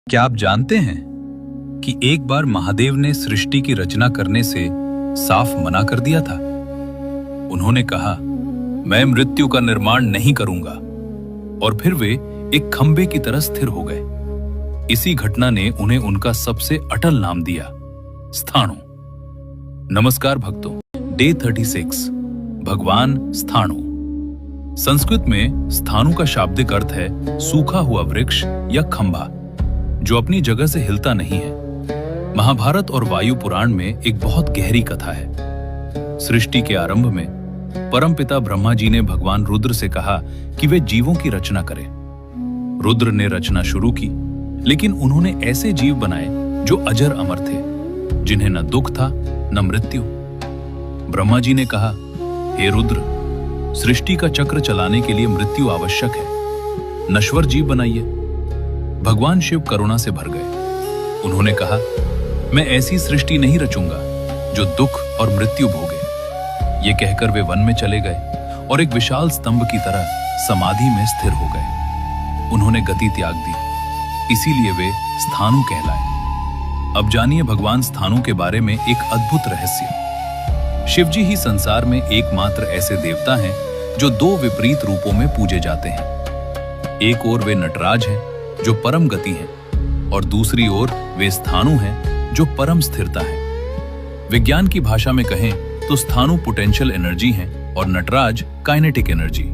क्या आप जानते हैं कि एक बार महादेव ने सृष्टि की रचना करने से साफ मना कर दिया था। उन्होंने कहा, मैं मृत्यु का निर्माण नहीं करूंगा, और फिर वे एक खंबे की तरह स्थिर हो गए। इसी घटना ने उन्हें उनका सबसे अटल नाम दिया, स्थाणु। नमस्कार भक्तों, डे 36 भगवान स्थाणु। संस्कृत में स्थाणु का शाब्दिक अर्थ है सूखा हुआ वृक्ष या खंभा जो अपनी जगह से हिलता नहीं है। महाभारत और वायु पुराण में एक बहुत गहरी कथा है। सृष्टि के आरंभ में परमपिता ब्रह्मा जी ने भगवान रुद्र से कहा कि वे जीवों की रचना करें। रुद्र ने रचना शुरू की, लेकिन उन्होंने ऐसे जीव बनाए जो अजर अमर थे, जिन्हें न दुख था न मृत्यु। ब्रह्मा जी ने कहा, हे रुद्र, सृष्टि का चक्र चलाने के लिए मृत्यु आवश्यक है, नश्वर जीव बनाइए। भगवान शिव करुणा से भर गए। उन्होंने कहा, मैं ऐसी सृष्टि नहीं रचूंगा जो दुख और मृत्यु भोगे। ये कहकर वे वन में चले गए और एक विशाल स्तंभ की तरह समाधि में स्थिर हो गए। उन्होंने गति त्याग दी, इसीलिए वे स्थाणु कहलाए। अब जानिए भगवान स्थाणु के बारे में एक अद्भुत रहस्य। शिवजी ही संसार में एकमात्र ऐसे देवता हैं जो दो विपरीत रूपों में पूजे जाते हैं। एक ओर वे नटराज हैं जो परम गति हैं, और दूसरी ओर वे स्थाणु हैं जो परम स्थिरता है। विज्ञान की भाषा में कहें तो स्थाणु पोटेंशियल एनर्जी हैं और नटराज काइनेटिक एनर्जी।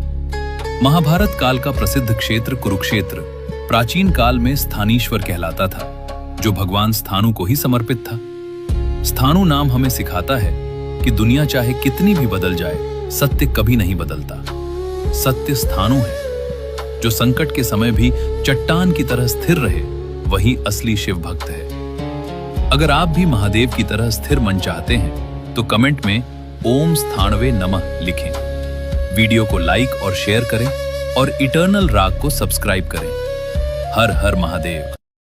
महाभारत काल का प्रसिद्ध क्षेत्र कुरुक्षेत्र प्राचीन काल में स्थानीश्वर कहलाता था, जो भगवान स्थाणु को ही समर्पित था। स्थाणु नाम हमें सिखाता है कि दुनिया चाहे कितनी भी बदल जाए, सत्य कभी नहीं बदलता। सत्य स्थाणु है, जो संकट के समय भी चट्टान की तरह स्थिर रहे, वही असली शिव भक्त है। अगर आप भी महादेव की तरह स्थिर मन चाहते हैं तो कमेंट में ओम स्थाणवे नमः लिखें। वीडियो को लाइक और शेयर करें और इटर्नल राग को सब्सक्राइब करें। हर हर महादेव।